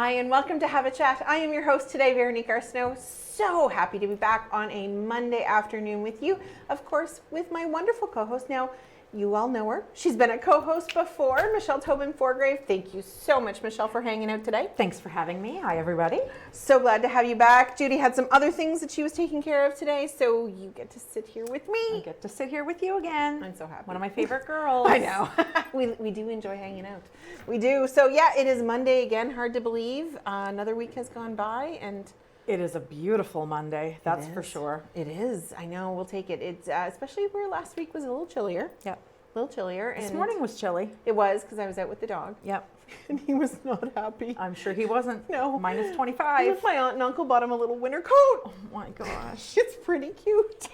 Hi, and welcome to Have a Chat. I am your host today, Veronique Arsenault. So happy to be back on a Monday afternoon with you. Of course, with my wonderful co-host. Now, you all know her. She's been a co-host before, Michelle Tobin-Forgrave. Thank you so much, Michelle, for hanging out today. Thanks for having me. Hi, everybody. So glad to have you back. Judy had some other things that she was taking care of today, so you get to sit here with me. I get to sit here with you again. I'm so happy. One of my favorite girls. I know. we do enjoy hanging out. We do. So yeah, it is Monday again. Hard to believe. Another week has gone by, and it is a beautiful Monday. That's for sure. It is. I know. We'll take it. It's especially where last week was a little chillier. Yep. A little chillier. This morning was chilly. It was because I was out with the dog. Yep. And he was not happy. I'm sure he wasn't. No. Minus 25. My aunt and uncle bought him a little winter coat. Oh my gosh. It's pretty cute.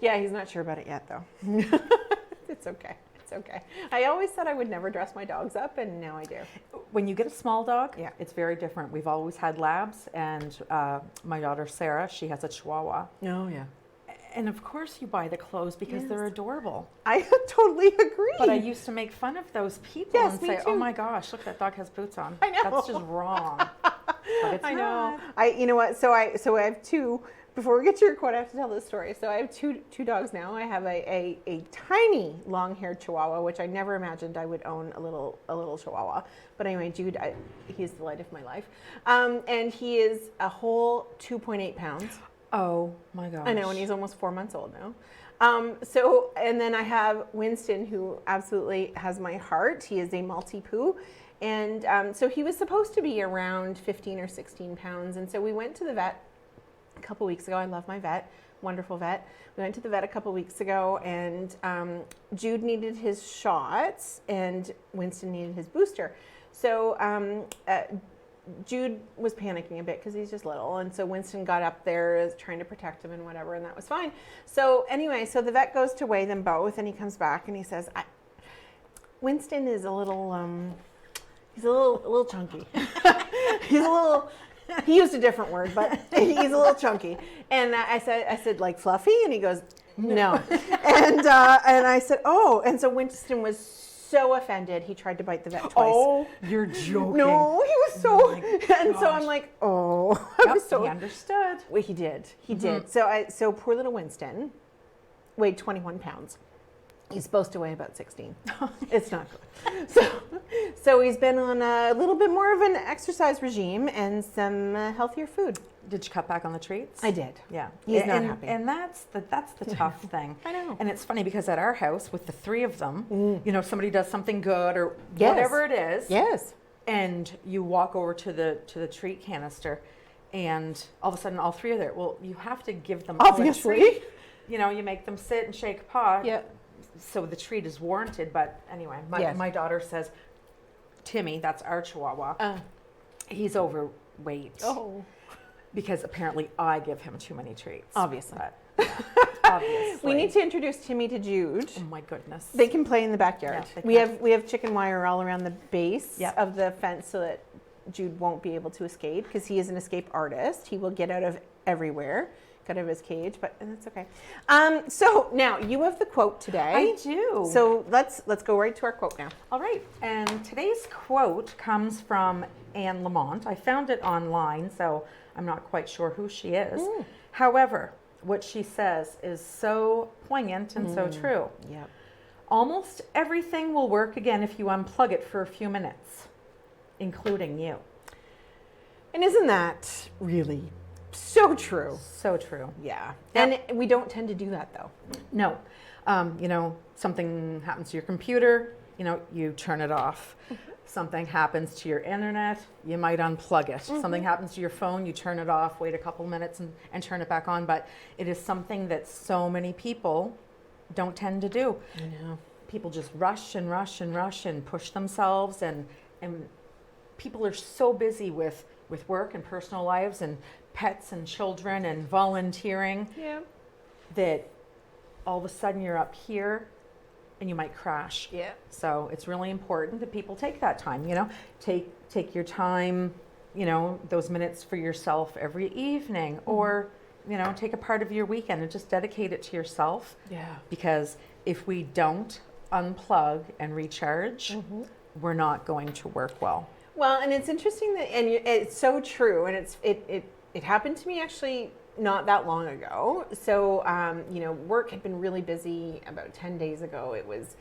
Yeah, he's not sure about it yet though. It's okay. It's okay. I always said I would never dress my dogs up, and now I do. When you get a small dog, yeah, it's very different. We've always had labs, and my daughter Sarah, she has a Chihuahua. Oh yeah. And of course you buy the clothes because they're adorable. I totally agree. But I used to make fun of those people and say, too. "Oh my gosh, look, that dog has boots on." I know. That's just wrong. But it's I know. not. You know what? So I have two. Before we get to your quote, I have to tell this story. So I have two dogs now. I have a tiny long-haired Chihuahua, which I never imagined I would own a little Chihuahua. But anyway, Jude, he's the light of my life, and he is a whole 2.8 pounds. Oh my gosh. I know, and he's almost 4 months old now. And then I have Winston, who absolutely has my heart. He is a Maltipoo. And so he was supposed to be around 15 or 16 pounds. And so we went to the vet a couple weeks ago. I love my vet, wonderful vet. We went to the vet a couple weeks ago, and Jude needed his shots, and Winston needed his booster. So Jude was panicking a bit because he's just little, and so Winston got up there trying to protect him and whatever, and that was fine. So anyway, so the vet goes to weigh them both, and he comes back and he says, Winston is a little, he's a little chunky. He used a different word, but he's a little chunky. And I said like fluffy, and he goes, no. And I said, oh, and so Winston was so offended, he tried to bite the vet twice. Oh, you're joking. No, he was so, and so I'm like, oh. He understood. Well, he did. He did. So poor little Winston weighed 21 pounds. He's supposed to weigh about 16. It's not good. So he's been on a little bit more of an exercise regime and some healthier food. Did you cut back on the treats? I did. Yeah. He's not happy. And that's the tough thing. I know. And it's funny because at our house with the three of them, you know, somebody does something good or whatever it is. Yes. And you walk over to the treat canister, and all of a sudden all three are there. Well, you have to give them obviously. A treat. You know, you make them sit and shake a paw. Yeah. So the treat is warranted. But anyway, my daughter says, Timmy, that's our Chihuahua, he's overweight. Oh. Because apparently I give him too many treats. Obviously. But, obviously. We need to introduce Timmy to Jude. Oh my goodness. They can play in the backyard. Yeah, we have chicken wire all around the base Yep. of the fence so that Jude won't be able to escape, because he is an escape artist. He will get out of everywhere, get out of his cage, but that's okay. So now you have the quote today. I do. So let's go right to our quote now. All right. And today's quote comes from Anne Lamont. I found it online, so I'm not quite sure who she is. However, what she says is so poignant and so true. Yep. Almost everything will work again if you unplug it for a few minutes, including you. And isn't that really so true? So true. Yeah. Yep. And we don't tend to do that though. No. You know, something happens to your computer, you know, you turn it off. Something happens to your internet, you might unplug it. Something happens to your phone, you turn it off, wait a couple minutes and turn it back on. But it is something that so many people don't tend to do. I know. People just rush and rush and rush and push themselves, and people are so busy with work and personal lives and pets and children and volunteering that all of a sudden you're up here and you might crash. Yeah. So it's really important that people take that time, you know, take your time, you know, those minutes for yourself every evening, or, you know, take a part of your weekend and just dedicate it to yourself. Yeah. Because if we don't unplug and recharge, we're not going to work well. Well, and it's interesting that, and it's so true, and it happened to me actually not that long ago. So, work had been really busy about 10 days ago. It was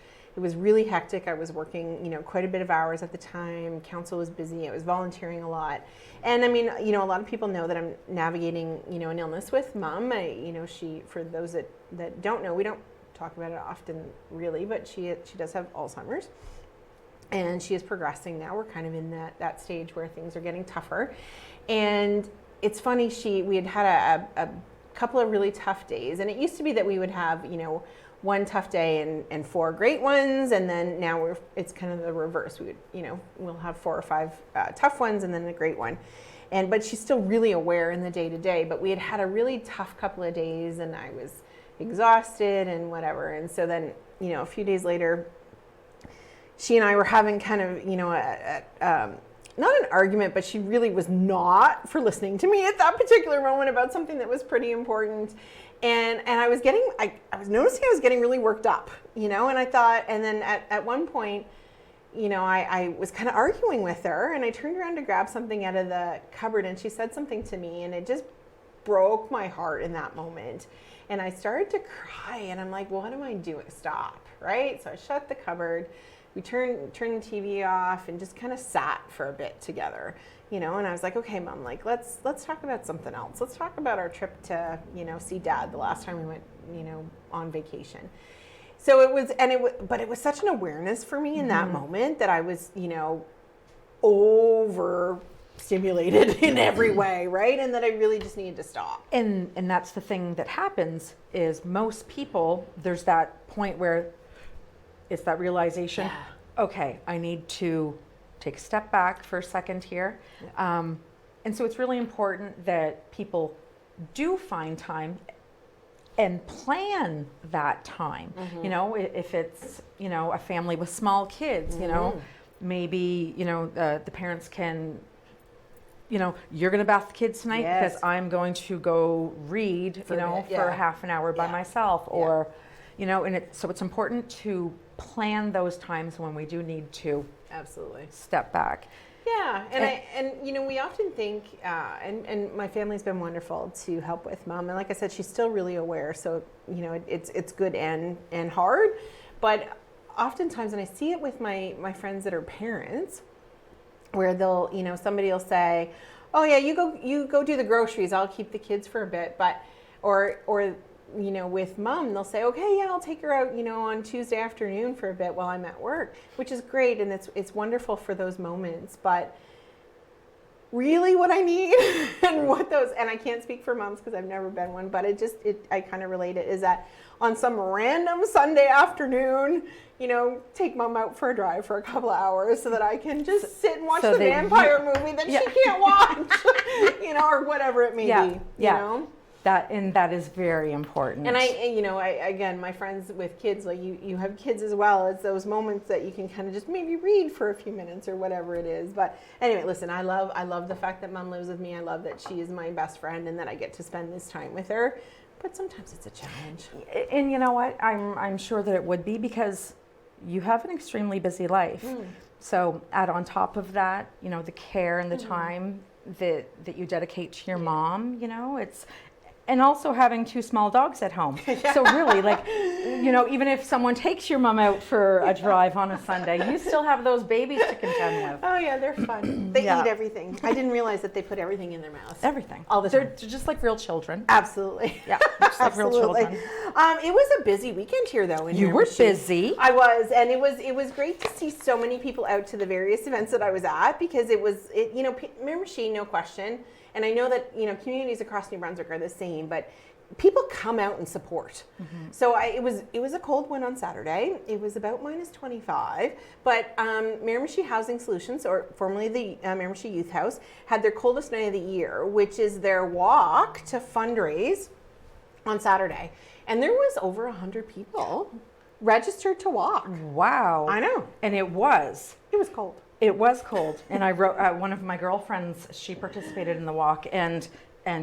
really hectic. I was working, quite a bit of hours at the time. Council was busy. I was volunteering a lot. And I mean, a lot of people know that I'm navigating, an illness with Mom. She, for those that don't know, we don't talk about it often really, but she does have Alzheimer's. And she is progressing now. We're kind of in that stage where things are getting tougher. And it's funny, we had a couple of really tough days. And it used to be that we would have, one tough day and 4 great ones. And then now it's kind of the reverse. We would, we'll have 4 or 5 tough ones and then a great one. But she's still really aware in the day to day. But we had a really tough couple of days and I was exhausted and whatever. And so then, a few days later, she and I were having kind of, not an argument, but she really was not for listening to me at that particular moment about something that was pretty important. And I was noticing I was getting really worked up, and I thought, and then at one point, I was kind of arguing with her and I turned around to grab something out of the cupboard and she said something to me and it just broke my heart in that moment. And I started to cry and I'm like, what am I doing? Stop, right? So I shut the cupboard. We turned the TV off and just kind of sat for a bit together, and I was like, okay, Mom, like, let's talk about something else. Let's talk about our trip to, see Dad the last time we went, on vacation. So but it was such an awareness for me in that moment that I was, overstimulated in every way, right? And that I really just needed to stop. And that's the thing that happens is most people, there's that point where it's that realization, okay, I need to take a step back for a second here. And so it's really important that people do find time and plan that time. If it's, a family with small kids, maybe, the parents can, you're going to bath the kids tonight because I'm going to go read, for half an hour by myself or, so it's important to plan those times when we do need to absolutely step back. Yeah, and we often think, and my family's been wonderful to help with Mom, and like I said, she's still really aware. So it's good and hard, but oftentimes, and I see it with my friends that are parents, where they'll somebody will say, oh yeah, you go do the groceries, I'll keep the kids for a bit, but or with Mom, they'll say, okay, yeah, I'll take her out, on Tuesday afternoon for a bit while I'm at work, which is great. And it's wonderful for those moments. But really what I need and I can't speak for moms because I've never been one, but I kind of relate it is that on some random Sunday afternoon, take Mom out for a drive for a couple of hours so that I can just sit and watch the vampire movie that she can't watch, or whatever it may be, you know? That is very important. And I again, my friends with kids, like you have kids as well. It's those moments that you can kind of just maybe read for a few minutes or whatever it is. But anyway, listen, I love the fact that Mom lives with me. I love that she is my best friend and that I get to spend this time with her. But sometimes it's a challenge. And you know what? I'm sure that it would be because you have an extremely busy life. So add on top of that, the care and the time that you dedicate to your mom, and also having 2 small dogs at home. So really, even if someone takes your mom out for a drive on a Sunday, you still have those babies to contend with. Oh yeah, they're fun. They eat everything. I didn't realize that they put everything in their mouths. Everything. All the time. They're just like real children. Absolutely. Yeah, just like real children. It was a busy weekend here, though. In You were Miramichi. busy. I was, and it was great to see so many people out to the various events that I was at because Miramichi, no question. And I know that, communities across New Brunswick are the same, but people come out and support. So it was a cold one on Saturday. It was about -25, but Miramichi Housing Solutions, or formerly the Miramichi Youth House, had their coldest night of the year, which is their walk to fundraise on Saturday. And there was over 100 people registered to walk. Wow. I know. And it was cold. It was cold, and I wrote one of my girlfriends. She participated in the walk, and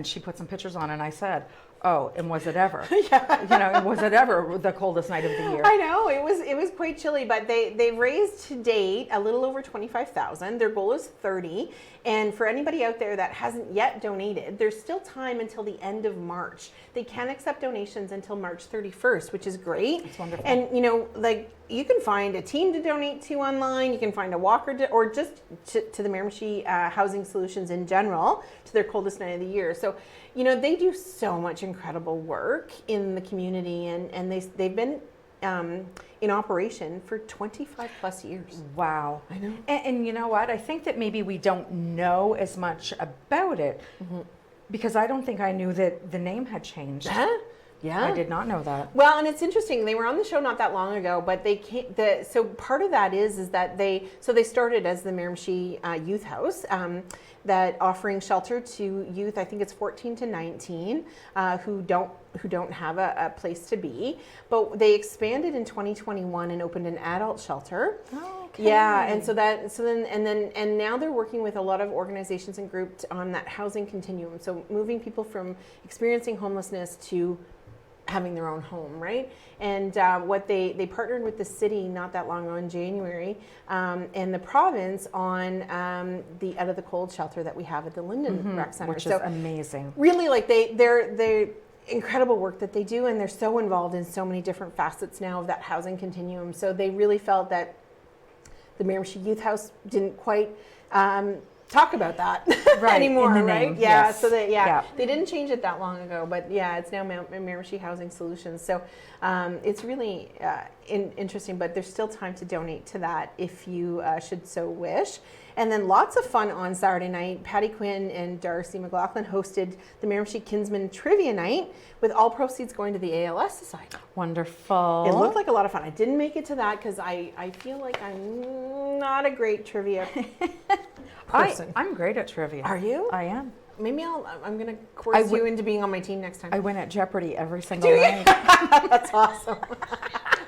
she put some pictures on, and I said, oh, and was it ever? Was it ever the coldest night of the year? I know it was quite chilly, but they've raised to date a little over 25,000. Their goal is 30, and for anybody out there that hasn't yet donated, there's still time until the end of March. They can accept donations until March 31st, which is great. It's wonderful. And you can find a team to donate to online. You can find a walker or just to the Miramichi Housing Solutions in general, to their coldest night of the year. So, they do so much incredible work in the community, and they've been in operation for 25 plus years. Wow. I know. And you know what? I think that maybe we don't know as much about it because I don't think I knew that the name had changed. Yeah. I did not know that. Well, and it's interesting. They were on the show not that long ago, but they came. So part of that is that they started as the Miramichi Youth House, that offering shelter to youth. I think it's 14 to 19 who don't have a place to be. But they expanded in 2021 and opened an adult shelter. Oh, okay. Yeah, and now they're working with a lot of organizations and groups on that housing continuum. So moving people from experiencing homelessness to having their own home, right? And what they partnered with the city not that long ago in January, and the province on the Out of the Cold shelter that we have at the Linden Rec Center, which is amazing. Really, they're incredible work that they do, and they're so involved in so many different facets now of that housing continuum. So they really felt that the Miramichi Youth House didn't quite talk about that anymore, right? Yeah, yes. so they didn't change it that long ago, but it's now Miramichi Housing Solutions. So it's really interesting, but there's still time to donate to that if you should so wish. And then lots of fun on Saturday night. Patty Quinn and Darcy McLaughlin hosted the Miramichi Kinsman Trivia Night, with all proceeds going to the ALS Society. Wonderful. It looked like a lot of fun. I didn't make it to that because I feel like I'm not a great trivia person. I'm great at trivia. Are you? I am. Maybe I'm going to coerce you into being on my team next time. I win at Jeopardy every single night. That's awesome.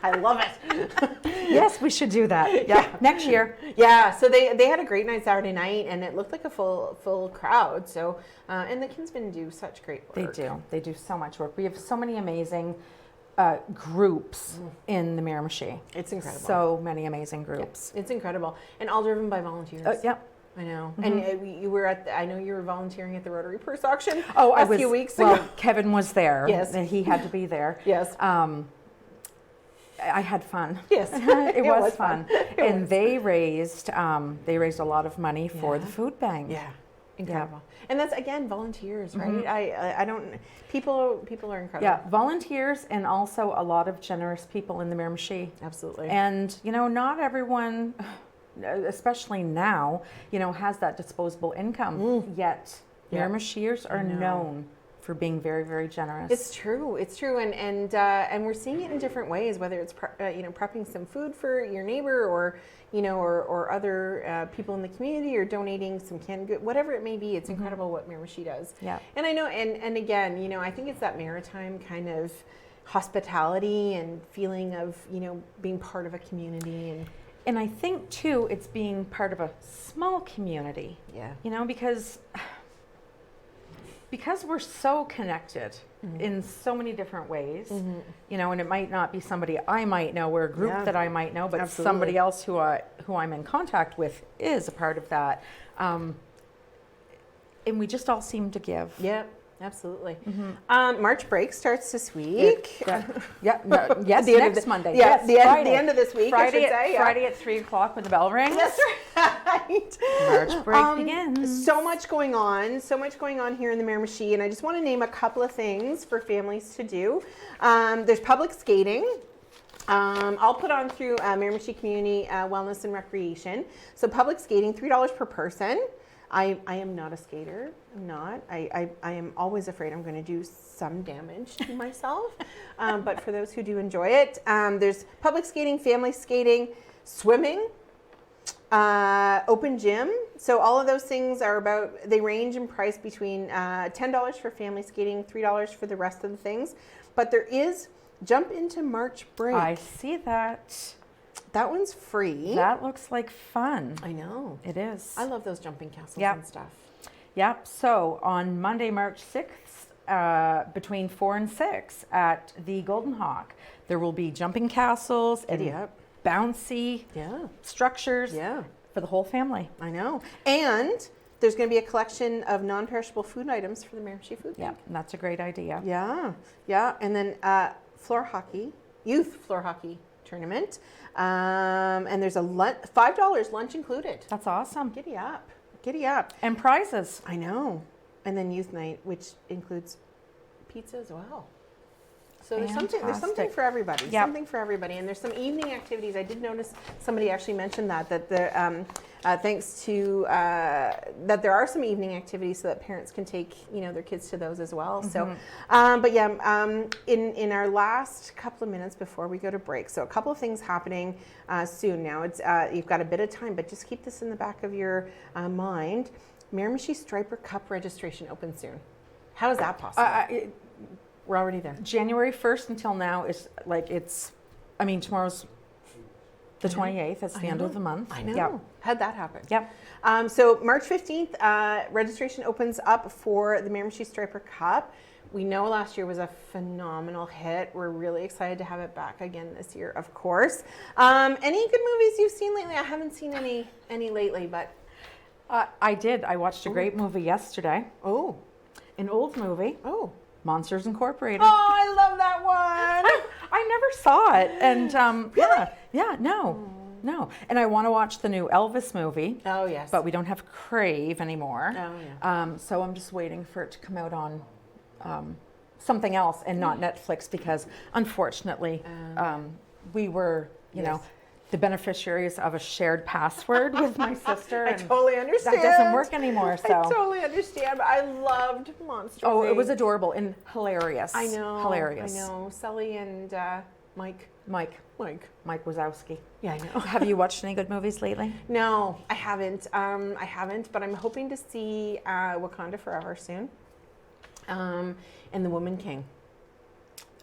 I love it. Yes, we should do that. Yeah, next year. Yeah, so they had a great night Saturday night, and it looked like a full crowd. So, and the Kinsmen do such great work. They do so much work. We have so many amazing groups in the Miramichi. It's incredible. So many amazing groups. Yeah, it's incredible, and all driven by volunteers. Yep. I know. And you were I know you were volunteering at the Rotary Purse auction a few weeks ago. Well, Kevin was there. Yes. And he had to be there. Yes. I had fun. Yes. it was fun. And they raised a lot of money for the food bank. Yeah. Incredible. Yeah. And that's, again, volunteers, right? I don't, people are incredible. Yeah, volunteers, and also a lot of generous people in the Miramichi. Absolutely. And, not everyone, especially now, has that disposable income yet. Miramichiers are known for being very, very generous. It's true, and we're seeing it in different ways. Whether it's prepping some food for your neighbor, or or other people in the community, or donating some canned goods, whatever it may be. It's incredible what Miramichi does. Yeah. And I know, and again, I think it's that maritime kind of hospitality and feeling of being part of a community. And I think too, it's being part of a small community. Yeah. Because we're so connected in so many different ways, and it might not be somebody I might know or a group that I might know, but somebody else who I'm in contact with is a part of that. And we just all seem to give. Yeah. Absolutely. March break starts this week. Yes, next Monday. Yeah, yes, the end of this week, Friday, I should say. Friday at 3 o'clock when the bell rings. That's right. March break begins. So much going on here in the Miramichi, and I just want to name a couple of things for families to do. There's public skating. I'll put on through Miramichi Community Wellness and Recreation. So public skating, $3 per person. I am not a skater. I'm not. I am always afraid I'm going to do some damage to myself. But for those who do enjoy it, there's public skating, family skating, swimming, open gym. So all of those things they range in price between $10 for family skating, $3 for the rest of the things. But there is Jump into March break. I see that. That one's free. That looks like fun. I know. It is. I love those jumping castles and stuff. Yep. So on Monday, March 6th, between 4 and 6 at the Golden Hawk. There will be jumping castles and bouncy structures for the whole family. I know. And there's going to be a collection of non-perishable food items for the Miramichi Food Yeah, Bank. that's a great idea. Yeah. And then floor hockey, youth floor hockey tournament. And there's a $5 lunch included. That's awesome. Giddy up. Giddy up. And prizes. I know. And then youth night, which includes pizza as well. So there's something for everybody. Yep. Something for everybody. And there's some evening activities. I did notice somebody actually mentioned that the thanks to that there are some evening activities so that parents can take their kids to those as well. So, but yeah, in our last couple of minutes before we go to break, so a couple of things happening soon. Now it's you've got a bit of time, but just keep this in the back of your mind. Miramichi Striper Cup registration opens soon. How is that possible? We're already there. January 1st until now is tomorrow's the 28th. It's the end of the month. I know. Yep. How'd that happen? Yep. So March 15th, registration opens up for the Miramichi Striper Cup. We know last year was a phenomenal hit. We're really excited to have it back again this year, of course. Any good movies you've seen lately? I haven't seen any lately, but... I did. I watched a great movie yesterday. Oh. An old movie. Oh. Monsters Incorporated. Oh, I love that one. I never saw it. And no. And I want to watch the new Elvis movie. Oh, yes. But we don't have Crave anymore. Oh, yeah. So I'm just waiting for it to come out on something else and not Netflix because unfortunately we were, the beneficiaries of a shared password with my sister. I totally understand. That doesn't work anymore. So I totally understand. But I loved Monsters. Oh, it was adorable and hilarious. I know. Hilarious. I know. Sully and Mike. Mike Wazowski. Yeah, I know. Have you watched any good movies lately? No, I haven't. But I'm hoping to see Wakanda Forever soon. And The Woman King.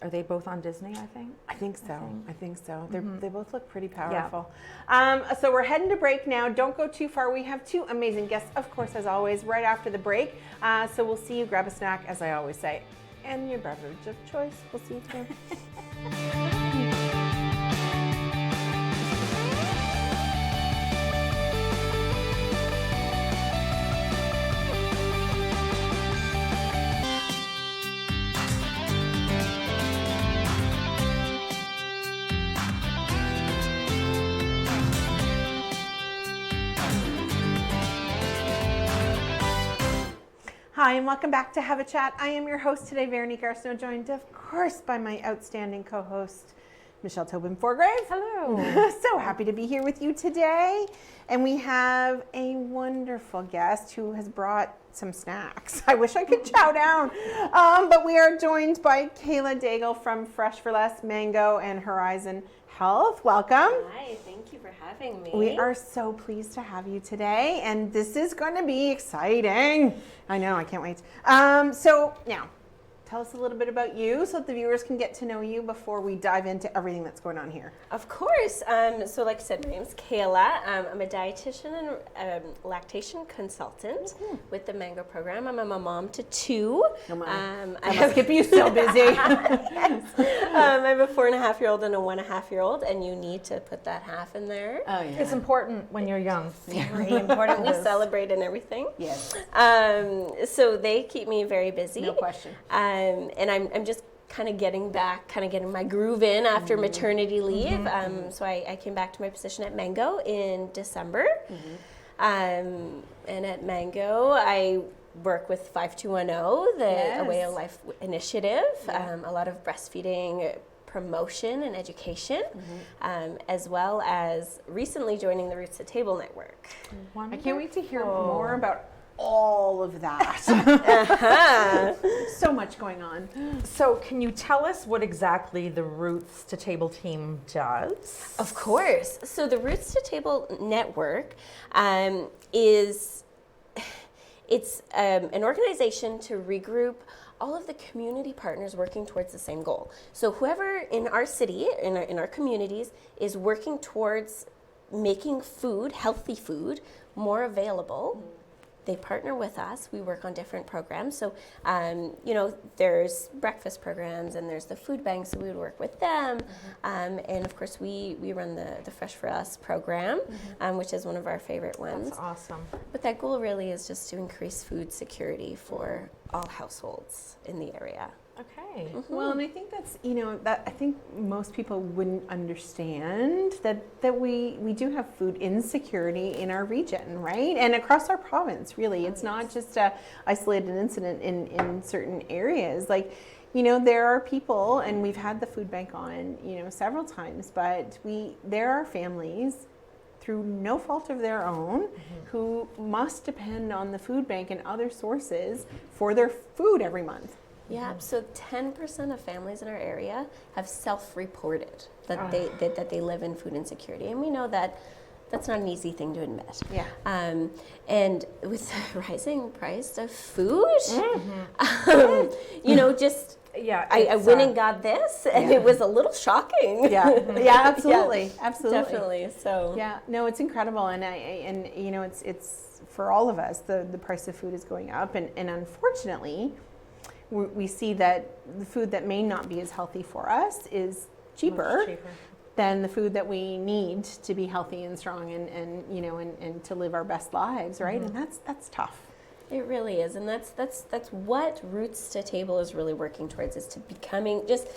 Are they both on Disney, I think? I think so. They both look pretty powerful. Yeah. So we're heading to break now. Don't go too far. We have two amazing guests, of course, as always, right after the break. So we'll see you. Grab a snack, as I always say, and your beverage of choice. We'll see you soon. Hi, and welcome back to Have a Chat. I am your host today, Veronique Arsenault, joined, of course, by my outstanding co-host, Michelle Tobin-Forgrave. Hello. So happy to be here with you today. And we have a wonderful guest who has brought some snacks. I wish I could chow down. But we are joined by Kayla Daigle from Fresh for Less Mango and Horizon Health. Welcome. Hi, thank you for having me. We are so pleased to have you today, and this is going to be exciting. I know, I can't wait. So now, tell us a little bit about you so that the viewers can get to know you before we dive into everything that's going on here. Of course. So like I said, my name's Kayla. I'm a dietitian and lactation consultant with the Mango program. I'm a mom to two. Oh my. I must keep you so busy. Yes. I have a 4.5-year-old and a 1.5-year-old, and you need to put that half in there. Oh, yeah. It's important when you're young. Very important. We celebrate and everything. Yes. So they keep me very busy. No question. And I'm just kind of getting my groove in after maternity leave. So I came back to my position at Mango in December. And at Mango, I work with 5210, the A Way of Life initiative, a lot of breastfeeding promotion and education, as well as recently joining the Roots to Table Network. I can't wait to hear more about all of that. So much going on. So can you tell us what exactly the Roots to Table team does? Of course. So the Roots to Table Network is an organization to regroup all of the community partners working towards the same goal. So whoever in our city, in our communities, is working towards making food, healthy food, more available they partner with us. We work on different programs. So, you know, there's breakfast programs and there's the food bank, so we would work with them. And of course, we run the Fresh for Us program, which is one of our favorite ones. That's awesome. But that goal really is just to increase food security for all households in the area. Okay. Well, and I think that's, you know, that I think most people wouldn't understand that we do have food insecurity in our region, right? And across our province, really. It's not just a isolated incident in certain areas. Like, you know, there are people, and we've had the food bank on, you know, several times, but there are families through no fault of their own who must depend on the food bank and other sources for their food every month. Yeah, so 10% of families in our area have self-reported that they live in food insecurity, and we know that that's not an easy thing to admit. Yeah. And with the rising price of food, you know, just I went and got this, and it was a little shocking. Yeah, absolutely, absolutely, definitely. So yeah, no, it's incredible, and you know, it's for all of us. The price of food is going up, and unfortunately, we see that the food that may not be as healthy for us is cheaper than the food that we need to be healthy and strong and you know and to live our best lives, right? And that's tough. It really is, and that's what Roots to Table is really working towards, is to becoming just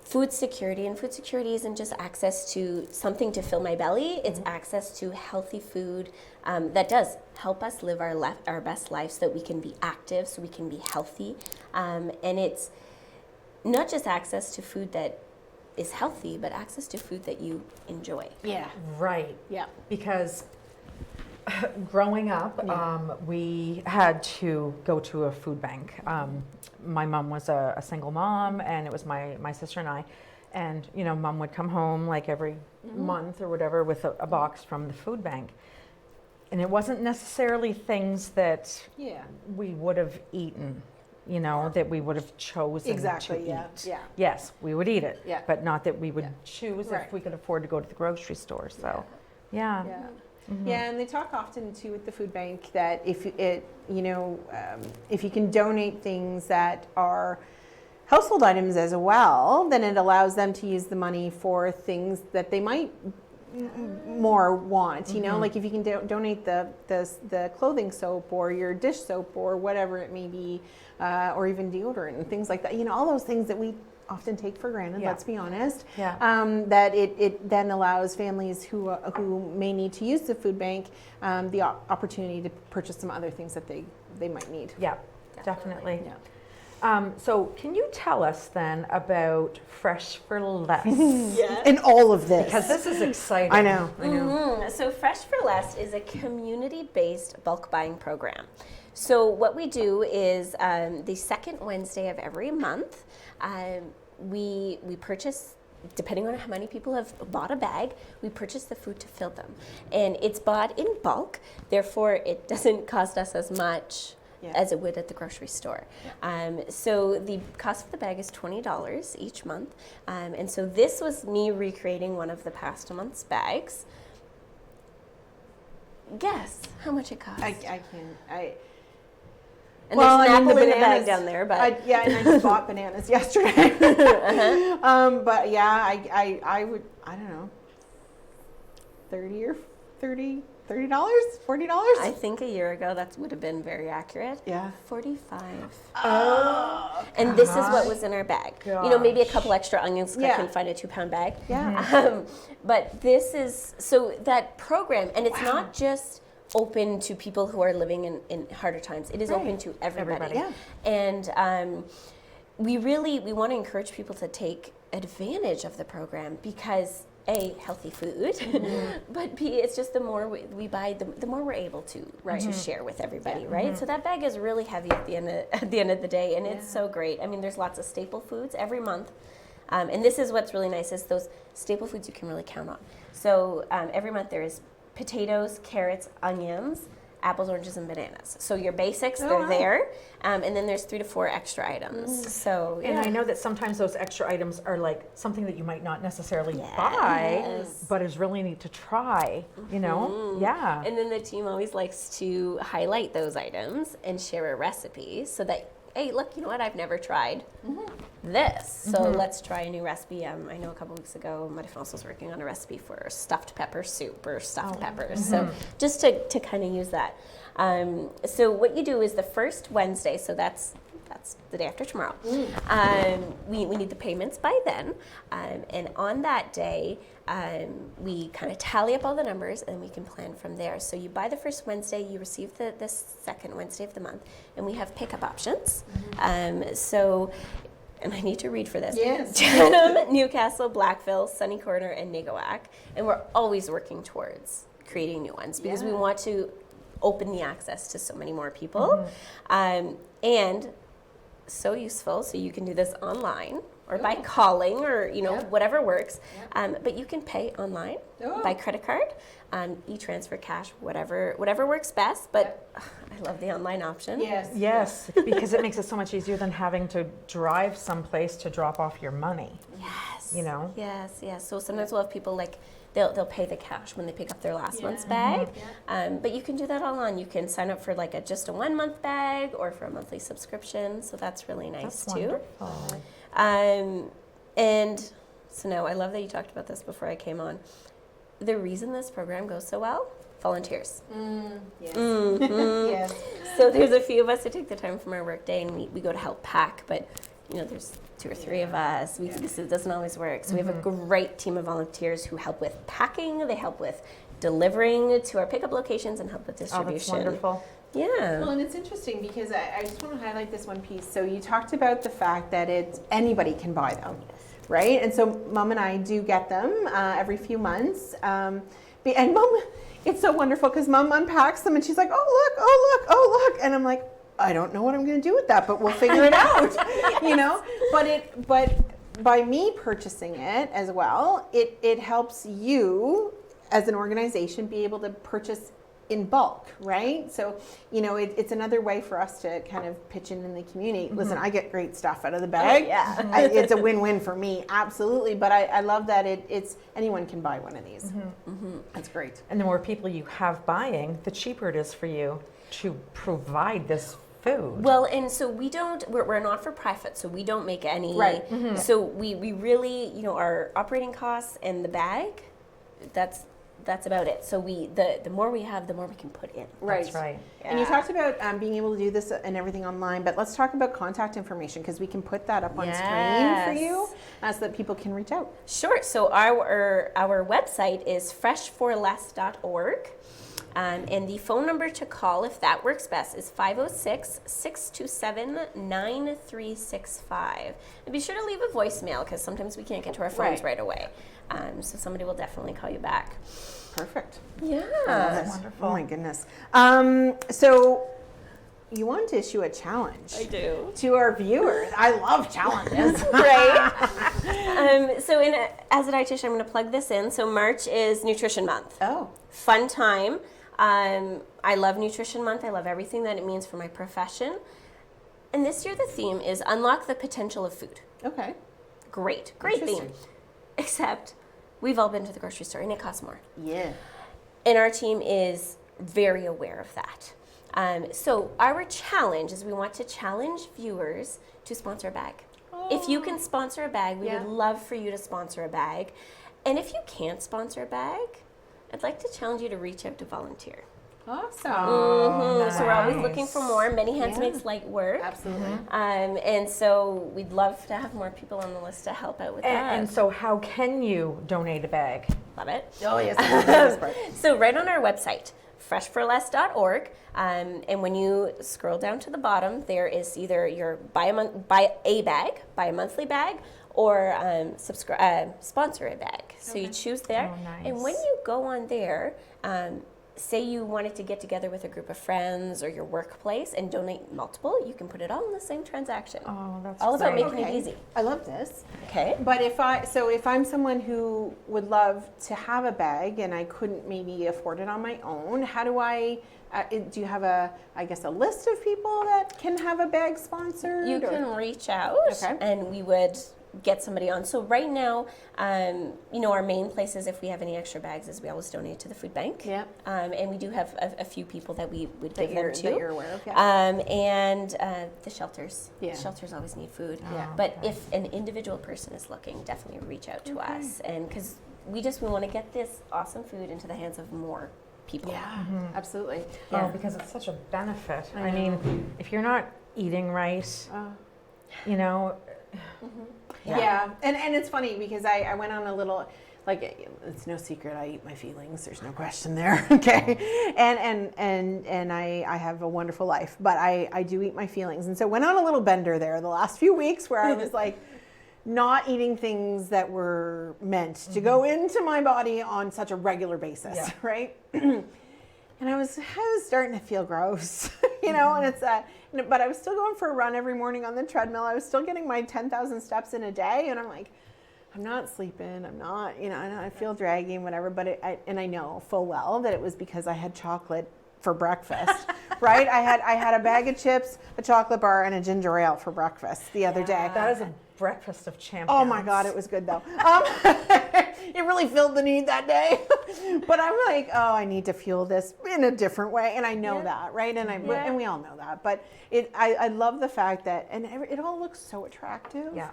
food security. And food security isn't just access to something to fill my belly, it's access to healthy food that does help us live our best life, so that we can be active, so we can be healthy. And it's not just access to food that is healthy, but access to food that you enjoy. Yeah. Right. Yeah. Because growing up, we had to go to a food bank. My mom was a single mom, and it was my sister and I. And, you know, mom would come home like every month or whatever with a box from the food bank. And it wasn't necessarily things that we would have eaten, you know, that we would have chosen to eat. Yeah. Yes, we would eat it, Yeah. but not that we would choose Right. if we could afford to go to the grocery store. So, yeah. Yeah, and they talk often too with the food bank that if you can donate things that are household items as well, then it allows them to use the money for things that they might more want. You know, like if you can donate the clothing soap or your dish soap or whatever it may be, or even deodorant and things like that. You know, all those things that we often take for granted, let's be honest, that it then allows families who may need to use the food bank the opportunity to purchase some other things that they might need. Yeah, definitely. So can you tell us then about Fresh for Less? In all of this. Because this is exciting. I know. So Fresh for Less is a community-based bulk buying program. So what we do is the second Wednesday of every month, we purchase, depending on how many people have bought a bag, we purchase the food to fill them. And it's bought in bulk, therefore it doesn't cost us as much as it would at the grocery store. So the cost of the bag is $20 each month. And so this was me recreating one of the past month's bags. Guess how much it costs. I can't. And there's an apple in the bag down there, but and I just bought bananas yesterday. But yeah, I would, I don't know, $30, $40. I think a year ago that would have been very accurate. Yeah. 45. Oh. And this is what was in our bag. You know, maybe a couple extra onions. I couldn't find a 2-pound bag. Yeah. But this is, so that program, and it's not just open to people who are living in harder times. It is open to everybody. Yeah. And we want to encourage people to take advantage of the program because A, healthy food, but B, it's just the more we buy, the more we're able to share with everybody, right? So that bag is really heavy at the end of the day, and it's so great. I mean, there's lots of staple foods every month. And this is what's really nice, is those staple foods you can really count on. So every month there is potatoes, carrots, onions, apples, oranges, and bananas. So your basics, Oh, they're wow. there. And then there's 3 to 4 extra items. So, And yeah. I know that sometimes those extra items are like something that you might not necessarily buy, Yes. but is really neat to try, you know? Yeah. And then the team always likes to highlight those items and share a recipe so that, hey, look, you know what? I've never tried this. So let's try a new recipe. I know a couple weeks ago, Marifosa was working on a recipe for stuffed pepper soup or stuffed peppers. So just to kind of use that. So what you do is the first Wednesday, so that's the day after tomorrow. We need the payments by then. And on that day, we kind of tally up all the numbers and we can plan from there. So you buy the first Wednesday, you receive the second Wednesday of the month, and we have pickup options. So, and I need to read for this. Yes. Chatham, Newcastle, Blackville, Sunny Corner, and Nigawak. And we're always working towards creating new ones because we want to open the access to so many more people. And so useful, so you can do this online or by calling or whatever works. But you can pay online by credit card, e-transfer, cash, whatever works best. But I love the online option. Yes, because it makes it so much easier than having to drive someplace to drop off your money. Yes. You know? Yes. So sometimes we'll have people like they'll pay the cash when they pick up their last month's bag. But you can do that online. You can sign up for like just a 1-month bag or for a monthly subscription. So that's really nice That's too. wonderful. And so now I love that you talked about this before I came on. The reason this program goes so well, volunteers. Yes. Mhm. Yes. So there's a few of us who take the time from our work day and we go to help pack, but there's 2 or 3 of us. It doesn't always work. So we have a great team of volunteers who help with packing, they help with delivering to our pickup locations and help with Oh, distribution. that's wonderful. Yeah. Well, and it's interesting because I just want to highlight this one piece. So you talked about the fact that anybody can buy them, right? And so Mom and I do get them every few months. And Mom, it's so wonderful because Mom unpacks them and she's like, oh look, and I'm like, I don't know what I'm going to do with that, but we'll figure it out, But by me purchasing it as well, it helps you as an organization be able to purchase in bulk, right? So, it's another way for us to kind of pitch in the community. Listen, I get great stuff out of the bag. It's a win-win for me, absolutely. But I love that it's anyone can buy one of these. That's great. And the more people you have buying, the cheaper it is for you to provide this food. Well, and so we're a not-for-profit, so we don't make any. Right. So we really, our operating costs and the bag, that's about it. So the more we have, the more we can put in. Right. That's right. And you talked about being able to do this and everything online, but let's talk about contact information because we can put that up on screen for you so that people can reach out. Sure. So our website is freshforless.org. And the phone number to call, if that works best, is 506-627-9365. And be sure to leave a voicemail because sometimes we can't get to our phones right away. So somebody will definitely call you back. Perfect. Yeah. That's wonderful. Oh my goodness. So you want to issue a challenge. I do. To our viewers. I love challenges. Right? So as a dietitian, I'm going to plug this in. So March is Nutrition Month. Oh. Fun time. I love Nutrition Month. I love everything that it means for my profession. And this year the theme is Unlock the Potential of Food. Okay. Great theme. Interesting. Except we've all been to the grocery store and it costs more. Yeah. And our team is very aware of that. So our challenge is we want to challenge viewers to sponsor a bag. If you can sponsor a bag, we would love for you to sponsor a bag. And if you can't sponsor a bag, I'd like to challenge you to reach out to volunteer. Awesome. So we're always looking for more. Many hands makes light work. Absolutely. And so we'd love to have more people on the list to help out with that. And so how can you donate a bag? Love it. Oh, yes. That's the best part. So right on our website, freshforless.org, and when you scroll down to the bottom, there is either your buy a monthly bag, or sponsor a bag. So you choose there. Oh, nice. And when you go on there, say you wanted to get together with a group of friends or your workplace and donate multiple, you can put it all in the same transaction. Oh, that's All about great. making it easy. I love this. Okay. But if I'm someone who would love to have a bag and I couldn't maybe afford it on my own, how do I? Do you have a list of people that can have a bag sponsored? You can reach out, Okay. and we would get somebody on. So right now, our main places, if we have any extra bags, is we always donate to the food bank. Yeah. And we do have a few people that we would That give them you're, to. that you're aware of. Yeah. And the shelters. Yeah. The shelters always need food. Yeah. But if an individual person is looking, definitely reach out to us. And because we want to get this awesome food into the hands of more people. Yeah. Absolutely. Yeah. Oh, because it's such a benefit. I I mean, if you're not eating right, you know, Yeah. And it's funny because I went on a little, like, it's no secret I eat my feelings. There's no question there. Okay. And I have a wonderful life, but I do eat my feelings. And so went on a little bender there the last few weeks where I was like not eating things that were meant to go into my body on such a regular basis. Yeah. Right. And I was starting to feel gross, you know, and it's but I was still going for a run every morning on the treadmill. I was still getting my 10,000 steps in a day. And I'm like, I'm not sleeping. I'm not, you know, I feel draggy and whatever. But I know full well that it was because I had chocolate for breakfast, right? I had a bag of chips, a chocolate bar, and a ginger ale for breakfast the other day. that is a breakfast of champions. Oh my God, it was good though. It really filled the need that day. But I'm like, oh, I need to fuel this in a different way, and I know that, right? And and we all know that. But I love the fact that, and it all looks so attractive. Yeah.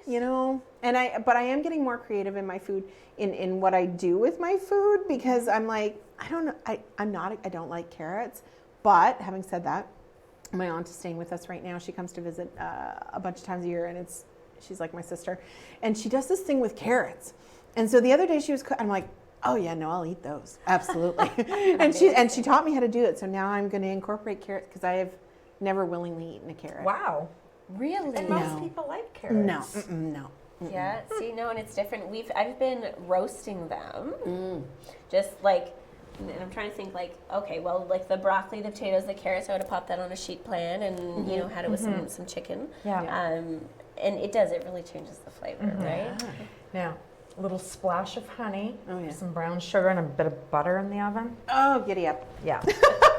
You know, but I am getting more creative in my food, in what I do with my food, because I'm like, I don't know, I don't like carrots. But having said that, my aunt is staying with us right now. She comes to visit a bunch of times a year, and she's like my sister, and she does this thing with carrots. And so the other day she was, I'm like, oh yeah, no, I'll eat those, absolutely. and she taught me how to do it. So now I'm going to incorporate carrots because I have never willingly eaten a carrot. Wow. Really? And most No. people like carrots. No, no. Yeah, see, no, and it's different. I've been roasting them, just like, and I'm trying to think like, okay, well, like the broccoli, the potatoes, the carrots, I would have popped that on a sheet pan and, you know, had it with some chicken. Yeah. And it really changes the flavor, right? Now, a little splash of honey, Oh, yeah. some brown sugar, and a bit of butter in the oven. Oh, giddy up. Yeah.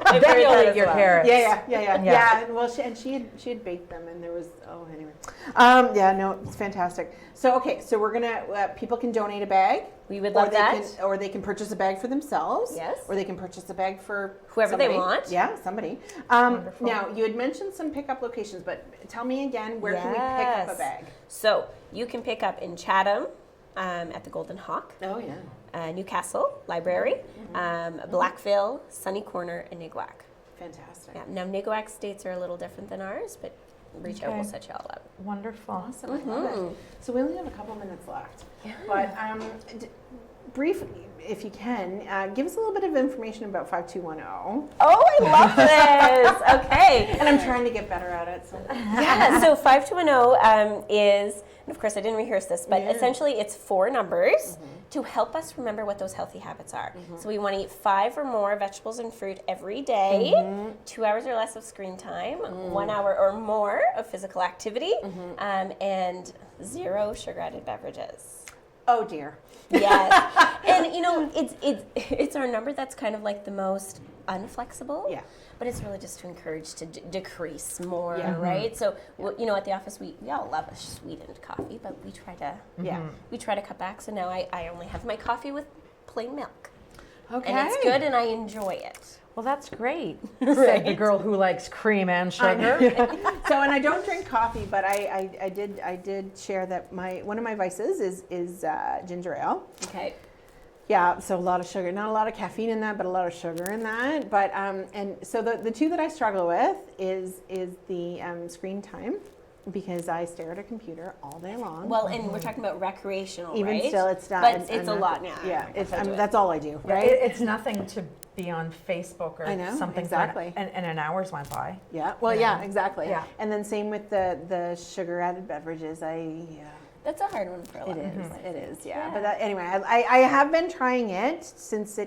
I've Then heard you'll that eat as your well. carrots. Yeah. Yeah. Well, she had baked them, and there was anyway. Yeah, no, it's fantastic. So so we're gonna people can donate a bag. We would love that. Or they can purchase a bag for themselves. Yes. Or they can purchase a bag for Whoever they somebody. want. Yeah, somebody. Wonderful. Now you had mentioned some pickup locations, but tell me again, where can we pick up a Yes. bag? So you can pick up in Chatham at the Golden Hawk, Oh yeah, Newcastle Library, Blackville, Sunny Corner, and Niguac. fantastic. Yeah. Now Niguac's dates are a little different than ours, but reach out, Okay. we'll set you all up. Wonderful. Awesome, I love it. So we only have a couple minutes left, but briefly, if you can, give us a little bit of information about 5210. Oh, I love this. Okay. And I'm trying to get better at it. So. Yeah, so 5210 is, and of course I didn't rehearse this, but Yeah. essentially it's 4 numbers to help us remember what those healthy habits are. So we want to eat 5 or more vegetables and fruit every day, 2 hours or less of screen time, 1 hour or more of physical activity, and 0 sugar-added beverages. Oh dear. Yes, and you know it's our number that's kind of like the most unflexible. Yeah. But it's really just to encourage to decrease more, Yeah. right? So you know, at the office we all love a sweetened coffee, but we try to cut back. So now I only have my coffee with plain milk, Okay. and it's good, and I enjoy it. Well, that's great. Said the girl who likes cream and sugar. So, and I don't drink coffee, but I did share that one of my vices is ginger ale. Okay. Yeah, so a lot of sugar, not a lot of caffeine in that, but a lot of sugar in that. But and so the two that I struggle with is the screen time, because I stare at a computer all day long. Well, and we're talking about recreational, Even right? still, it's not. But I'm it's a not- lot now. Yeah, I do it. that's all I do, Yeah, right? it's nothing to be on Facebook or I know, something. exactly. And an hour's went by. Yeah, well, yeah, exactly. Yeah. And then same with the sugar added beverages. That's a hard one for a lot It of is. us. It is. Yeah. Yeah. But that, anyway, I have been trying it since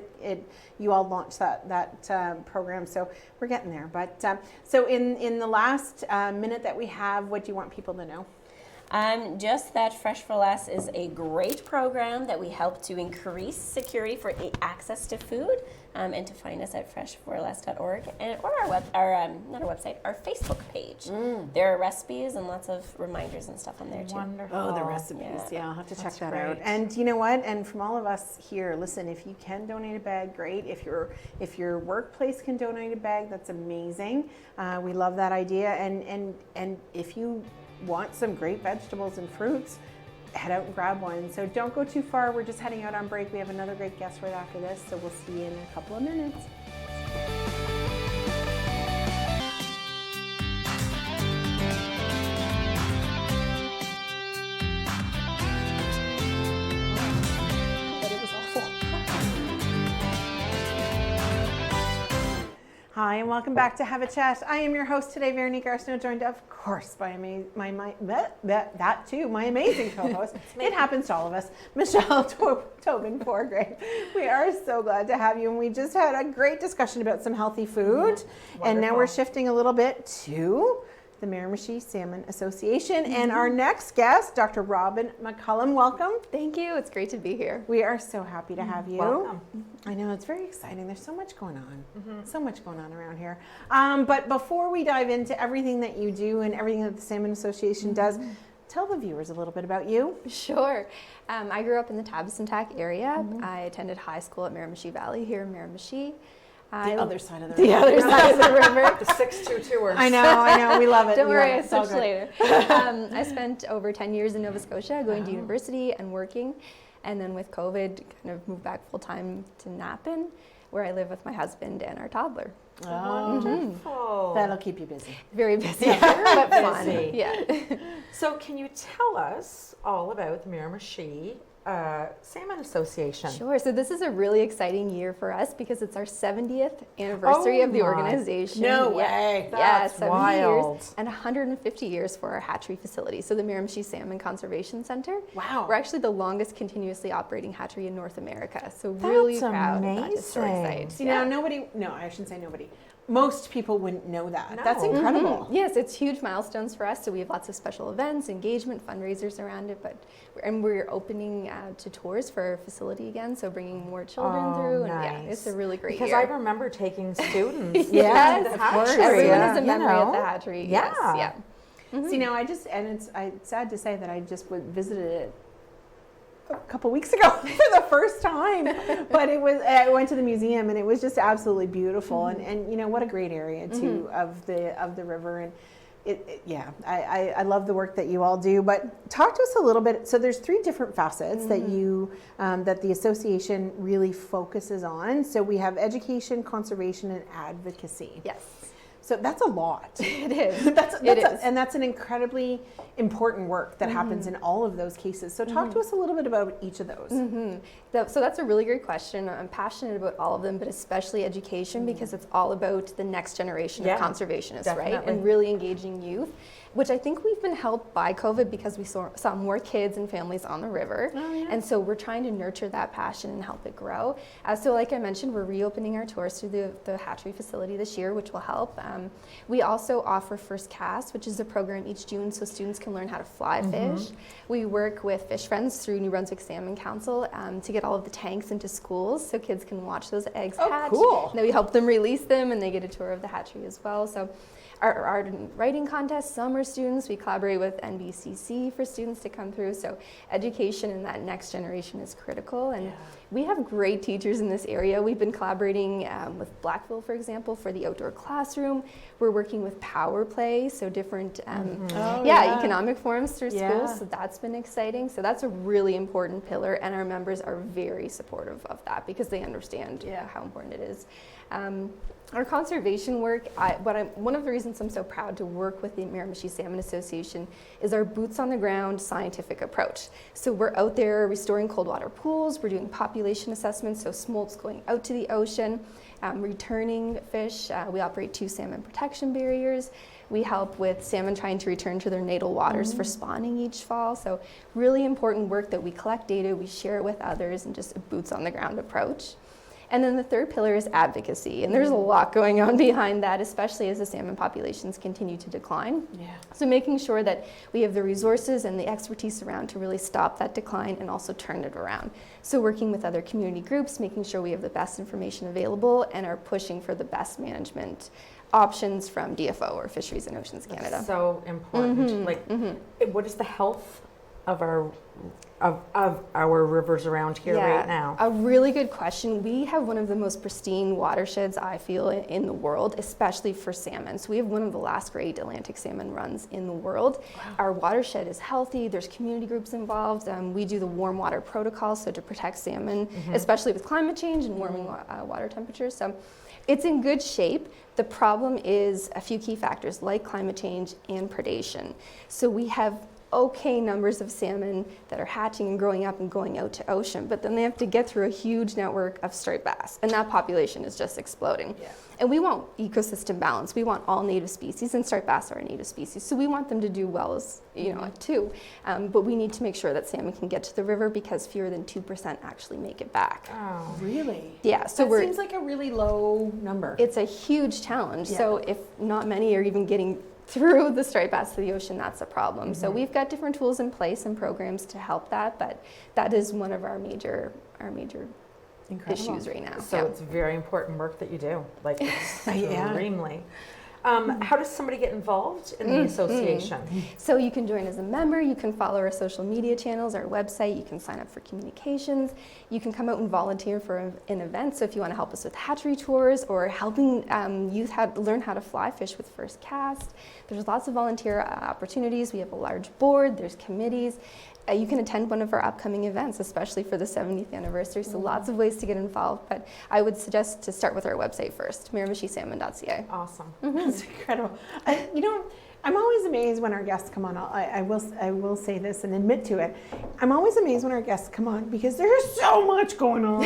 you all launched that program. So we're getting there. But so in the last minute that we have, what do you want people to know? Just that Fresh for Less is a great program that we help to increase security for access to food, and to find us at freshforless.org or our Facebook page. There are recipes and lots of reminders and stuff on there too. Wonderful. Oh, the recipes. Yeah, I'll have to check That's that great. out. And you know what? And from all of us here, listen, if you can donate a bag, great. If your workplace can donate a bag, that's amazing. We love that idea. And if you want some great vegetables and fruits, head out and grab one. So don't go too far. We're just heading out on break. We have another great guest right after this. So we'll see you in a couple of minutes. But it was awful. Hi, and welcome back to Have a Chat. I am your host today, Veronique Arsenault, joined of course by my amazing co-host. It happens to all of us, Michelle Tobin Forgrave. We are so glad to have you, and we just had a great discussion about some healthy food, and now we're shifting a little bit to the Miramichi Salmon Association, and our next guest, Dr. Robin McCullum. Welcome. Thank you. It's great to be here. We are so happy to have you. Welcome. I know, it's very exciting. There's so much going on. So much going on around here. But before we dive into everything that you do and everything that the Salmon Association does, tell the viewers a little bit about you. Sure. I grew up in the Tavistock area. I attended high school at Miramichi Valley here in Miramichi. The other side of the The other side of the river. The 622ers. I know, we love it. Don't We worry, love I it. It's all switched good. later. I spent over 10 years in Nova Scotia going to university and working. And then with COVID, kind of moved back full time to Napan, where I live with my husband and our toddler. Oh, Wonderful. that'll keep you busy. Very busy, but fun. busy. Yeah. So can you tell us all about the Miramichi Salmon Association? Sure. So this is a really exciting year for us because it's our 70th anniversary of the my organization. No Yeah. way. Yeah, That's 70 wild. years and 150 years for our hatchery facility. So the Miramichi Salmon Conservation Center. Wow. We're actually the longest continuously operating hatchery in North America. So really That's proud of that historic amazing. site. See, now I shouldn't say nobody. Most people wouldn't know that. No. That's incredible. Yes, it's huge milestones for us. So we have lots of special events, engagement, fundraisers around it. And we're opening to tours for our facility again. So bringing more children through. And yeah, it's a really great Because year. I remember taking students. Yes, to the of course. hatchery, Everyone has a you memory at know. the hatchery. Yeah. Yes, yeah. See, now it's sad to say that I just visited it a couple weeks ago for the first time, but I went to the museum and it was just absolutely beautiful, and you know what a great area too of the river, and I love the work that you all do. But talk to us a little bit. So there's 3 different facets that you that the association really focuses on. So we have education, conservation, and advocacy. Yes. So that's a lot. It is. And that's an incredibly important work that happens in all of those cases. So talk to us a little bit about each of those. So that's a really great question. I'm passionate about all of them, but especially education because it's all about the next generation of conservationists, right? definitely. And really engaging youth, which I think we've been helped by COVID because we saw more kids and families on the river. And so we're trying to nurture that passion and help it grow. So like I mentioned, we're reopening our tours through the hatchery facility this year, which will help. We also offer First Cast, which is a program each June so students can learn how to fly fish. We work with Fish Friends through New Brunswick Salmon Council to get all of the tanks into schools so kids can watch those eggs hatch. Cool. And then we help them release them and they get a tour of the hatchery as well. So our art and writing contest, summer students, we collaborate with NBCC for students to come through. So education in that next generation is critical. And we have great teachers in this area. We've been collaborating with Blackville, for example, for the outdoor classroom. We're working with Power Play, so different economic forums through schools. So that's been exciting. So that's a really important pillar, and our members are very supportive of that because they understand how important it is. Our conservation work, one of the reasons I'm so proud to work with the Miramichi Salmon Association is our boots on the ground scientific approach. So we're out there restoring cold water pools, we're doing population assessments, so smolts going out to the ocean, returning fish. We operate 2 salmon protection barriers. We help with salmon trying to return to their natal waters for spawning each fall. So really important work that we collect data, we share it with others, and just a boots on the ground approach. And then the third pillar is advocacy, and there's a lot going on behind that, especially as the salmon populations continue to decline. Yeah. So making sure that we have the resources and the expertise around to really stop that decline and also turn it around. So working with other community groups, making sure we have the best information available and are pushing for the best management options from DFO or Fisheries and Oceans Canada. That's so important. What is the health of our rivers around here right now? A really good question. We have one of the most pristine watersheds, I feel, in the world, especially for salmon. So we have one of the last great Atlantic salmon runs in the world. Wow. Our watershed is healthy. There's community groups involved. We do the warm water protocol, so to protect salmon, especially with climate change and warming water temperatures. So it's in good shape. The problem is a few key factors like climate change and predation. So we have okay numbers of salmon that are hatching and growing up and going out to ocean, but then they have to get through a huge network of striped bass, and that population is just exploding. Yeah. And we want ecosystem balance. We want all native species, and striped bass are a native species, so we want them to do well as too. But we need to make sure that salmon can get to the river because fewer than 2% actually make it back. Oh, really? Yeah. So that seems like a really low number. It's a huge challenge. Yeah. So if not many are even getting through the striped bass to the ocean, that's a problem. So we've got different tools in place and programs to help that, but that is one of our major issues right now. So it's very important work that you do, like extremely. How does somebody get involved in the association? So you can join as a member, you can follow our social media channels, our website, you can sign up for communications, you can come out and volunteer for an event. So if you want to help us with hatchery tours or helping youth learn how to fly fish with first cast, there's lots of volunteer opportunities. We have a large board, there's committees. You can attend one of our upcoming events, especially for the 70th anniversary, so lots of ways to get involved, but I would suggest to start with our website first, miramichisalmon.ca. Awesome. That's incredible. I'm always amazed when our guests come on. I will say this and admit to it. I'm always amazed when our guests come on because there's so much going on.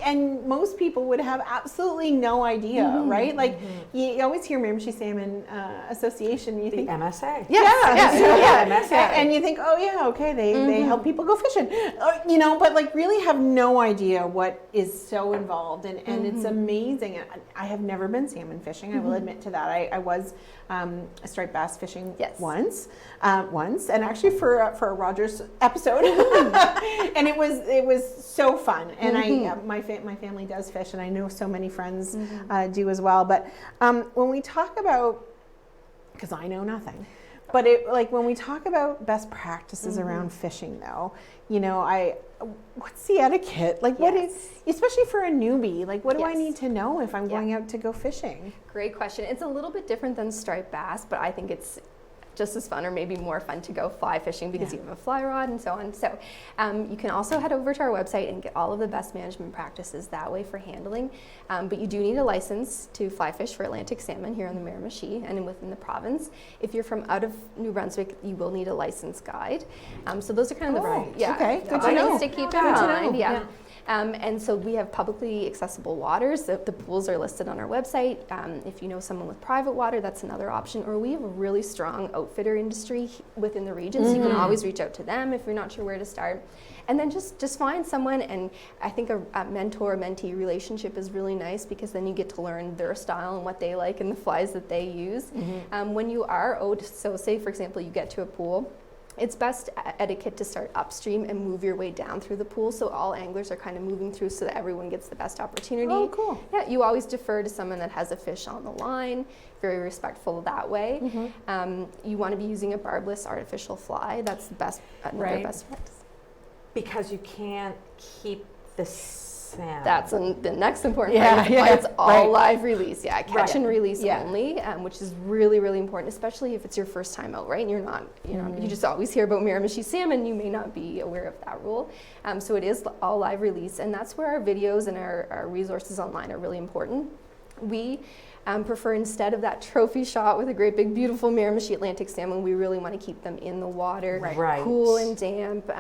and most people would have absolutely no idea, right? Like you always hear Miramichi Salmon Association, and you think MSA. Yeah. MSA. And you think, oh yeah, okay, they help people go fishing, but like really have no idea what is so involved, and it's amazing. I have never been salmon fishing. I will admit to that. I was striped bass fishing once, and actually for a Rogers episode, and it was so fun. And my family does fish, and I know so many friends do as well. But when we talk about, because I know nothing. But when we talk about best practices around fishing, though, what's the etiquette? Like, what is, especially for a newbie? Like, what do I need to know if I'm going out to go fishing? Great question. It's a little bit different than striped bass, but I think it's just as fun or maybe more fun to go fly fishing because you have a fly rod and so on. So you can also head over to our website and get all of the best management practices that way for handling. But you do need a license to fly fish for Atlantic salmon here on the Miramichi and within the province. If you're from out of New Brunswick, you will need a license guide. So those are kind of okay, good to know. To keep in mind. And so we have publicly accessible waters. The pools are listed on our website. If you know someone with private water, that's another option. Or we have a really strong outfitter industry within the region, so you can always reach out to them if you're not sure where to start. And then just find someone, and I think a mentor-mentee relationship is really nice because then you get to learn their style and what they like and the flies that they use. When you are owed, so say for example you get to a pool, it's best etiquette to start upstream and move your way down through the pool, so all anglers are kind of moving through so that everyone gets the best opportunity. Oh, cool. Yeah, you always defer to someone that has a fish on the line, very respectful that way. You want to be using a barbless artificial fly. That's the best, another best practice. Because you can't keep this salmon. That's the next important Yeah, part. yeah, It's all right. live release, catch and release Yeah. only, which is really, really important, especially if it's your first time out, right? And you're not, you just always hear about Miramichi salmon, you may not be aware of that rule. So it is all live release, and that's where our videos and our resources online are really important. We prefer, instead of that trophy shot with a great big beautiful Miramichi Atlantic salmon, we really want to keep them in the water, Right. cool and damp.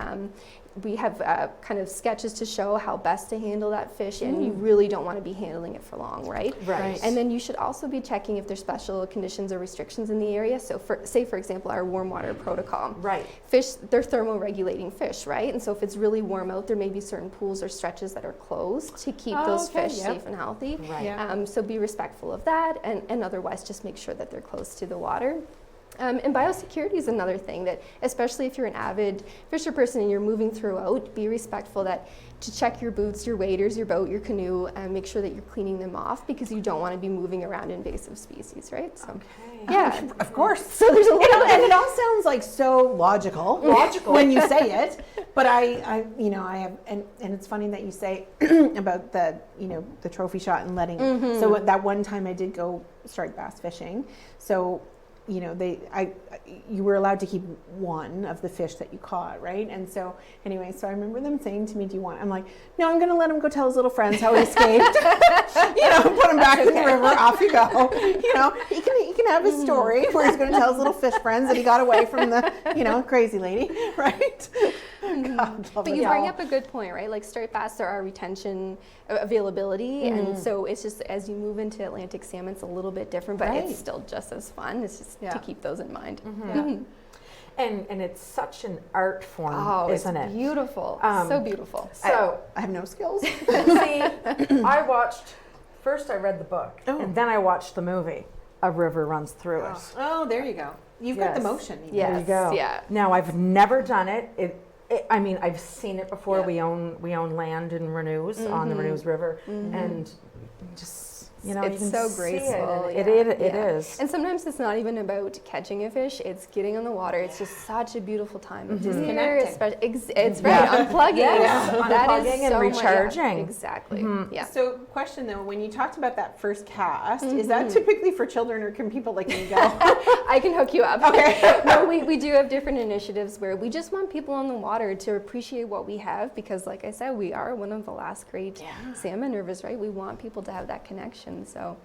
We have kind of sketches to show how best to handle that fish, and you really don't want to be handling it for long, right? Right. And then you should also be checking if there's special conditions or restrictions in the area. So say for example, our warm water protocol. Right. Fish, they're thermoregulating fish, right? And so if it's really warm out, there may be certain pools or stretches that are closed to keep those fish safe and healthy. Right. Yeah. So be respectful of that, and otherwise just make sure that they're close to the water. And biosecurity is another thing that, especially if you're an avid fisher person and you're moving throughout, be respectful to check your boots, your waders, your boat, your canoe, and make sure that you're cleaning them off, because you don't want to be moving around invasive species, right? So, Okay. yeah. Of course. So there's a little And it all sounds like so logical when you say it. But I have, and it's funny that you say about the trophy shot and letting. So that one time I did go striped bass fishing. So, you were allowed to keep one of the fish that you caught, right? And so anyway, so I remember them saying to me, "Do you want?" I'm like, "No, I'm going to let him go tell his little friends how he escaped." Put him back in the river. Off you go. He can have his story where he's going to tell his little fish friends that he got away from the crazy lady, right? God, love But it. you bring up a good point, right? Like striped bass, there are retention availability, and so it's just as you move into Atlantic salmon, it's a little bit different, but Right. it's still just as fun. It's just to keep those in mind. And it's such an art form, Oh, isn't it's it? beautiful, so beautiful. So, I have no skills. see, I watched, first I read the book, Oh. and then I watched the movie, A River Runs Through It. Oh, there you go. You've got the Yes. motion. even. Yes. There you go. Yeah. Now, I've never done it. I mean, I've seen it before. Yeah. We own land in Renews, on the Renews River, and just, you It's can so see graceful. It, yeah, it yeah. is. And sometimes it's not even about catching a fish; it's getting on the water. It's just such a beautiful time of just here. It's right, unplugging. Yes, That is unplugging and so much- recharging. exactly. Yeah. So, question though, when you talked about that first cast, is that typically for children, or can people like me go? I can hook you up. Okay. No, we do have different initiatives where we just want people on the water to appreciate what we have, because like I said, we are one of the last great salmon rivers, right? We want people to have that connection. So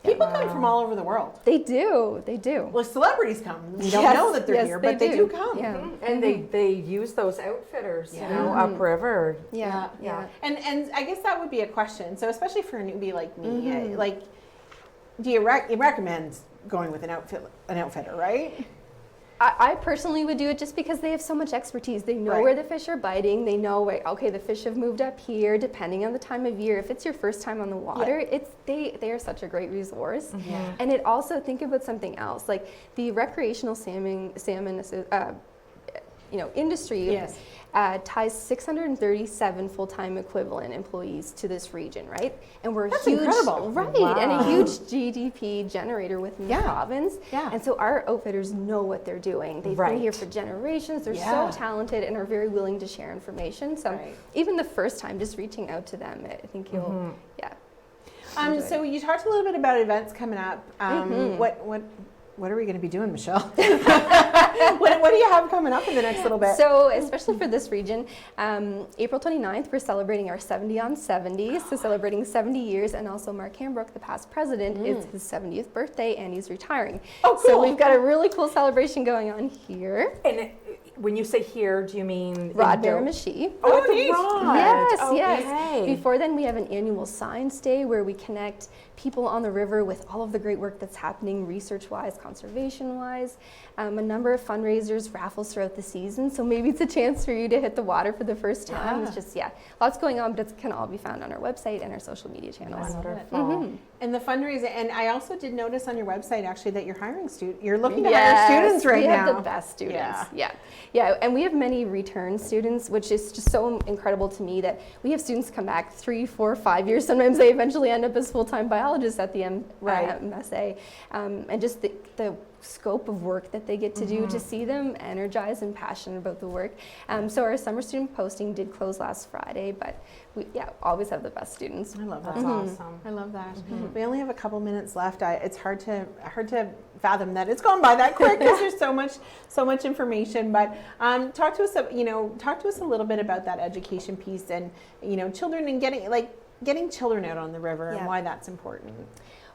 People come from all over the world. they do. Well, celebrities come. We don't Yes, know that they're yes, here, but they do come. Yeah. And they use those outfitters, upriver. Yeah. Yeah. And I guess that would be a question. So especially for a newbie like me, like, do you recommend going with an outfitter, right? I personally would do it just because they have so much expertise. They know Right. where the fish are biting. They know, okay, the fish have moved up here, depending on the time of year. If it's your first time on the water, they are such a great resource. And it also, think about something else, like the recreational salmon industry. Yes. Ties 637 full-time equivalent employees to this region, right? And we're That's huge, incredible. right? Wow. And a huge GDP generator within the province. Yeah. And so our outfitters know what they're doing. They've been here for generations. They're Yeah. so talented and are very willing to share information. So Right. even the first time, just reaching out to them, I think you'll, So you talked a little bit about events coming up. What are we going to be doing, Michelle? what do you have coming up in the next little bit? So, especially for this region, April 29th, we're celebrating our 70 on 70, so celebrating 70 years, and also Mark Hambrook, the past president, it's his 70th birthday, and he's retiring. Oh, So cool. we've got a really cool celebration going on here. And when you say here, do you mean Rod in Dil- Miramichi. Oh, at the neat. Rod. Yes, Okay. yes. Before then, we have an annual Science Day where we connect people on the river with all of the great work that's happening research-wise, conservation-wise, a number of fundraisers, raffles throughout the season. So maybe it's a chance for you to hit the water for the first time. It's just, lots going on, but it can all be found on our website and our social media channels. Wonderful. And the fundraiser, and I also did notice on your website actually that you're hiring you're looking to hire students right we now. have the best students. Yeah, and we have many return students, which is just so incredible to me that we have students come back 3, 4, 5 years. Sometimes they eventually end up as full-time biologists. biologists at the Right. MSA, and just the scope of work that they get to do, to see them energized and passionate about the work. So our summer student posting did close last Friday, but we always have the best students. I love that. That's awesome. I love that. We only have a couple minutes left. It's hard to fathom that it's gone by that quick because there's so much information. But talk to us a little bit about that education piece and children and getting children out on the river and why that's important.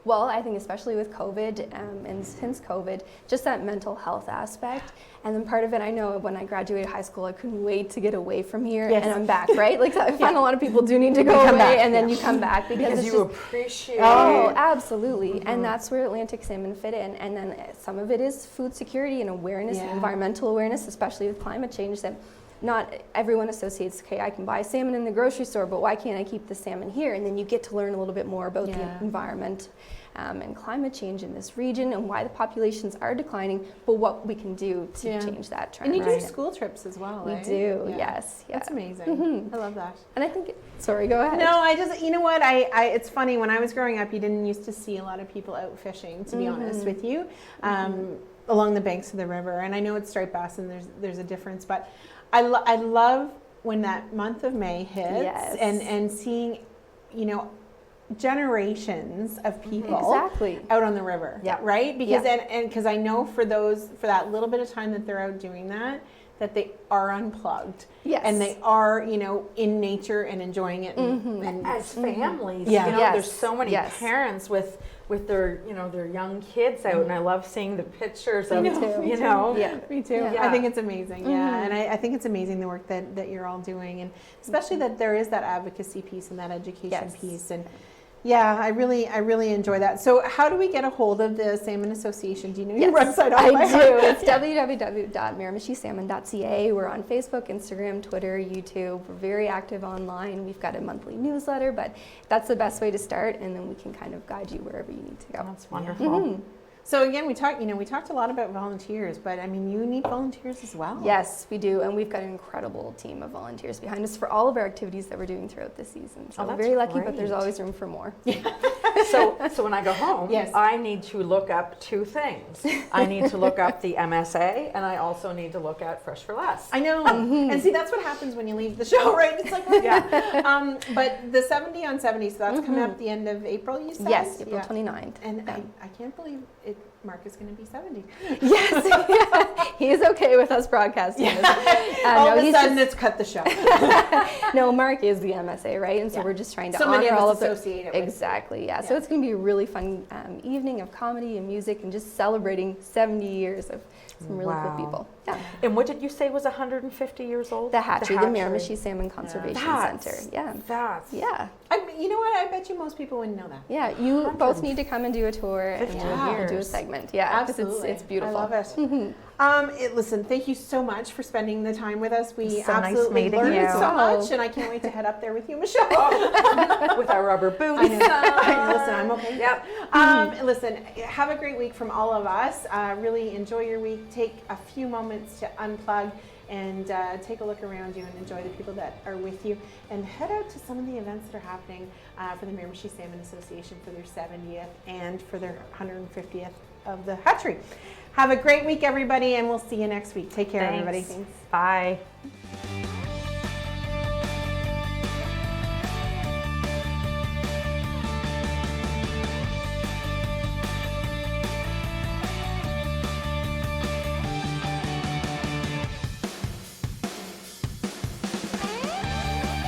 Well, I think especially with COVID and since COVID, just that mental health aspect. And then part of it, I know when I graduated high school, I couldn't wait to get away from here and I'm back, right? Like I find a lot of people do need to go away and then you come back because it's you appreciate Oh, absolutely. And that's where Atlantic salmon fit in. And then some of it is food security and awareness and environmental awareness, especially with climate change, that not everyone associates, okay, I can buy salmon in the grocery store, but why can't I keep the salmon here? And then you get to learn a little bit more about the environment and climate change in this region and why the populations are declining, but what we can do to change that trend. And you do school trips as well, We right? do, yes. That's amazing. I love that. And I think, sorry, go ahead. No, I just, you know what, it's funny, when I was growing up, you didn't used to see a lot of people out fishing, to be honest with you, along the banks of the river. And I know it's striped bass and there's a difference, but I love when that month of May hits and seeing, generations of people out on the river, right? Because and because I know for that little bit of time that they're out doing that they are unplugged, and they are in nature and enjoying it, and as families, Yeah. there's so many parents with their their young kids out, and I love seeing the pictures of Me too. Me too. Yeah. I think it's amazing. Yeah, and I think it's amazing the work that you're all doing, and especially that there is that advocacy piece and that education piece, and yeah, I really enjoy that. So how do we get a hold of the Salmon Association? Do you know your website? I do. It's www.miramichisalmon.ca. We're on Facebook, Instagram, Twitter, YouTube. We're very active online. We've got a monthly newsletter, but that's the best way to start, and then we can kind of guide you wherever you need to go. That's wonderful. So again, we talked a lot about volunteers, but I mean, you need volunteers as well. Yes, we do, and we've got an incredible team of volunteers behind us for all of our activities that we're doing throughout the season. So we're very lucky, but there's always room for more. So when I go home, I need to look up two things. I need to look up the MSA, and I also need to look at Fresh for Less. I know, and see, that's what happens when you leave the show, right? It's like, but the 70 on 70, so that's coming up at the end of April, you said? Yes, April 29th. And I can't believe it. Mark is going to be 70. Yes, he is okay with us broadcasting this. All of a sudden, it's cut the show. No, Mark is the MSA, right? And so we're just trying to many honor of all us of the associate it with exactly. Yeah. So it's going to be a really fun evening of comedy and music and just celebrating 70 years of some really cool people. Yeah. And what did you say was 150 years old? The hatchery, the Miramichi Salmon Conservation Center. Yeah. Yeah. You know what? I bet you most people wouldn't know that. Yeah, you both need to come and do a tour and do a segment. Yeah, absolutely. It's beautiful. I love it. Listen, thank you so much for spending the time with us. We absolutely learned so much, and I can't wait to head up there with you, Michelle. With our rubber boots. Listen, I'm okay. Yep. Listen, have a great week from all of us. Really enjoy your week. Take a few moments to unplug and take a look around you and enjoy the people that are with you, and head out to some of the events that are happening for the Miramichi Salmon Association for their 70th and for their 150th of the hatchery. Have a great week, everybody, and we'll see you next week. Take care, everybody. Thanks. Bye.